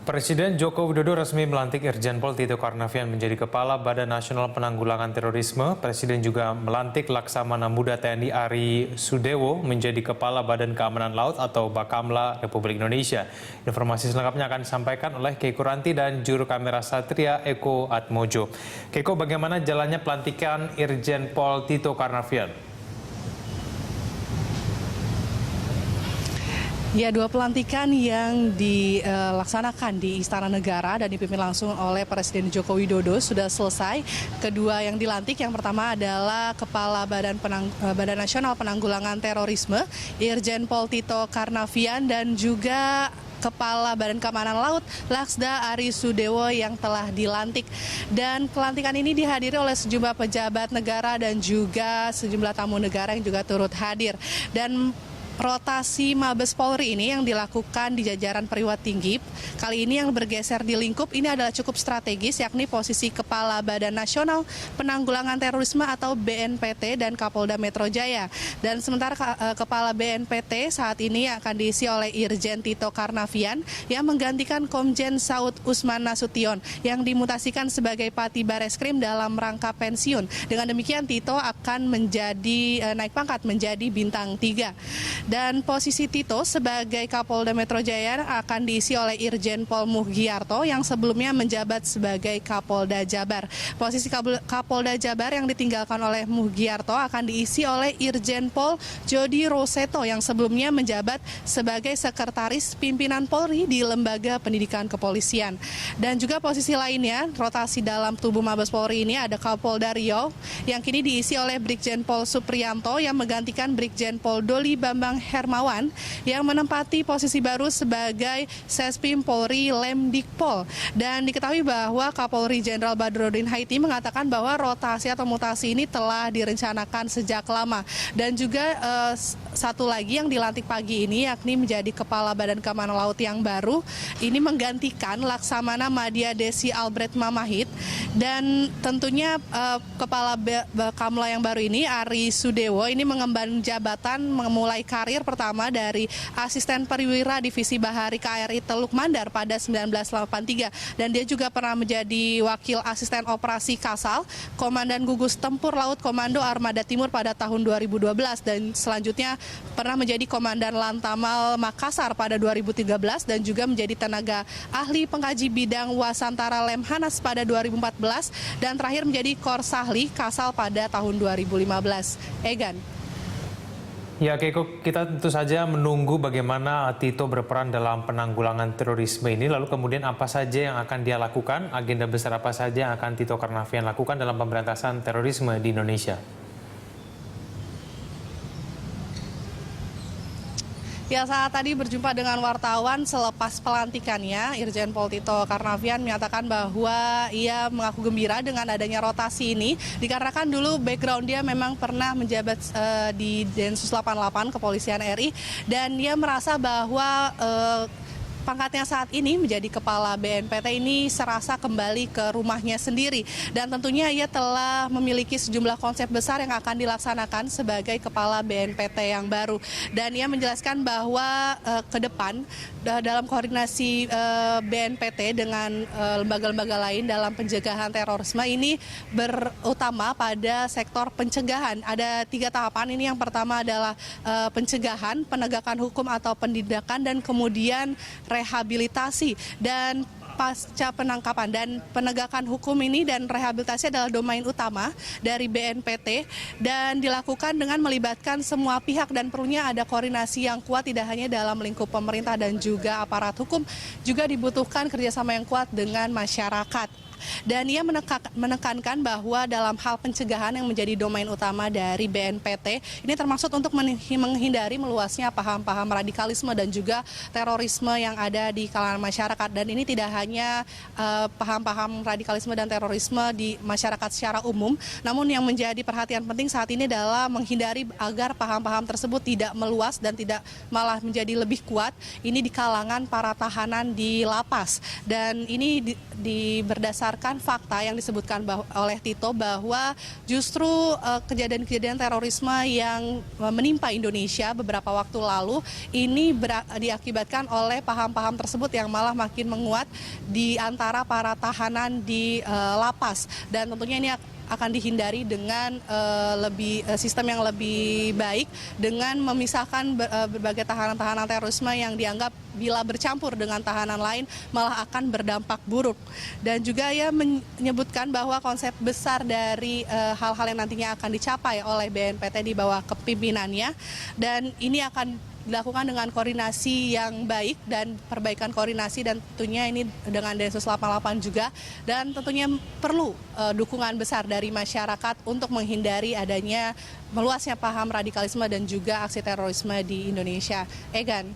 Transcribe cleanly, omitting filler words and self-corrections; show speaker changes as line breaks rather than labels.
Presiden Joko Widodo resmi melantik Irjen Pol Tito Karnavian menjadi Kepala Badan Nasional Penanggulangan Terorisme. Presiden juga melantik Laksamana Muda TNI Ari Sudewo menjadi Kepala Badan Keamanan Laut atau Bakamla Republik Indonesia. Informasi selengkapnya akan disampaikan oleh Keiko Ranti dan juru kamera Satria Eko Atmojo. Keiko, bagaimana jalannya pelantikan Irjen Pol Tito Karnavian?
Ya, dua pelantikan yang dilaksanakan di Istana Negara dan dipimpin langsung oleh Presiden Joko Widodo sudah selesai. Kedua yang dilantik, yang pertama adalah Kepala Badan Nasional Penanggulangan Terorisme, Irjen Pol Tito Karnavian, dan juga Kepala Badan Keamanan Laut, Laksda Ari Sudewo yang telah dilantik. Dan pelantikan ini dihadiri oleh sejumlah pejabat negara dan juga sejumlah tamu negara yang juga turut hadir. Dan rotasi Mabes Polri ini yang dilakukan di jajaran perwira tinggi, kali ini yang bergeser di lingkup ini adalah cukup strategis, yakni posisi Kepala Badan Nasional Penanggulangan Terorisme atau BNPT dan Kapolda Metro Jaya. Dan sementara Kepala BNPT saat ini akan diisi oleh Irjen Tito Karnavian yang menggantikan Komjen Saud Usman Nasution yang dimutasikan sebagai Pati Bareskrim dalam rangka pensiun. Dengan demikian Tito akan naik pangkat menjadi bintang 3. Dan posisi Tito sebagai Kapolda Metro Jaya akan diisi oleh Irjen Pol Muhgiarto yang sebelumnya menjabat sebagai Kapolda Jabar. Posisi Kapolda Jabar yang ditinggalkan oleh Muhgiarto akan diisi oleh Irjen Pol Jody Roseto yang sebelumnya menjabat sebagai Sekretaris Pimpinan Polri di Lembaga Pendidikan Kepolisian. Dan juga posisi lainnya, rotasi dalam tubuh Mabes Polri ini ada Kapolda Riau yang kini diisi oleh Brigjen Pol Supriyanto yang menggantikan Brigjen Pol Doli Bambang Hermawan yang menempati posisi baru sebagai Sespim Polri Lemdikpol. Dan diketahui bahwa Kapolri Jenderal Badrodin Haiti mengatakan bahwa rotasi atau mutasi ini telah direncanakan sejak lama. Dan juga satu lagi yang dilantik pagi ini yakni menjadi Kepala Badan Keamanan Laut yang baru. Ini menggantikan Laksamana Madya Desi Albert Mamahit. Dan tentunya Kepala Bakamla yang baru ini, Ari Sudewo, ini mengemban jabatan memulai karir pertama dari asisten perwira divisi Bahari KRI Teluk Mandar pada 1983. Dan dia juga pernah menjadi wakil asisten operasi Kasal, Komandan Gugus Tempur Laut Komando Armada Timur pada tahun 2012. Dan selanjutnya pernah menjadi Komandan Lantamal Makassar pada 2013 dan juga menjadi tenaga ahli pengkaji bidang Wasantara Lemhanas pada 2014 dan terakhir menjadi Korsahli Kasal pada tahun 2015. Egan.
Ya, Keiko, kita tentu saja menunggu bagaimana Tito berperan dalam penanggulangan terorisme ini. Lalu kemudian apa saja yang akan dia lakukan, agenda besar apa saja yang akan Tito Karnavian lakukan dalam pemberantasan terorisme di Indonesia?
Ya, saat tadi berjumpa dengan wartawan selepas pelantikannya, Irjen Pol Tito Karnavian menyatakan bahwa ia mengaku gembira dengan adanya rotasi ini, dikarenakan dulu background dia memang pernah menjabat di Densus 88 Kepolisian RI, dan dia merasa bahwa pangkatnya saat ini menjadi Kepala BNPT ini serasa kembali ke rumahnya sendiri. Dan tentunya ia telah memiliki sejumlah konsep besar yang akan dilaksanakan sebagai Kepala BNPT yang baru. Dan ia menjelaskan bahwa ke depan dalam koordinasi BNPT dengan lembaga-lembaga lain dalam pencegahan terorisme ini berutama pada sektor pencegahan. Ada 3 tahapan ini. Yang pertama adalah pencegahan, penegakan hukum atau penindakan, dan kemudian rehabilitasi. Dan pasca penangkapan dan penegakan hukum ini dan rehabilitasi adalah domain utama dari BNPT dan dilakukan dengan melibatkan semua pihak, dan perlunya ada koordinasi yang kuat tidak hanya dalam lingkup pemerintah dan juga aparat hukum, juga dibutuhkan kerjasama yang kuat dengan masyarakat. Dan ia menekankan bahwa dalam hal pencegahan yang menjadi domain utama dari BNPT ini termasuk untuk menghindari meluasnya paham-paham radikalisme dan juga terorisme yang ada di kalangan masyarakat. Dan ini tidak hanya adanya paham-paham radikalisme dan terorisme di masyarakat secara umum. Namun yang menjadi perhatian penting saat ini adalah menghindari agar paham-paham tersebut tidak meluas dan tidak malah menjadi lebih kuat. Ini di kalangan para tahanan di lapas. Dan ini berdasarkan fakta yang disebutkan oleh Tito bahwa justru kejadian-kejadian terorisme yang menimpa Indonesia beberapa waktu lalu ini diakibatkan oleh paham-paham tersebut yang malah makin menguat di antara para tahanan di lapas. Dan tentunya ini akan dihindari dengan sistem yang lebih baik dengan memisahkan berbagai tahanan-tahanan terorisme yang dianggap bila bercampur dengan tahanan lain malah akan berdampak buruk. Dan juga ia menyebutkan bahwa konsep besar dari hal-hal yang nantinya akan dicapai oleh BNPT di bawah kepimpinannya, dan ini akan dilakukan dengan koordinasi yang baik dan perbaikan koordinasi, dan tentunya ini dengan Densus 88 juga, dan tentunya perlu dukungan besar dari masyarakat untuk menghindari adanya meluasnya paham radikalisme dan juga aksi terorisme di Indonesia. Egan.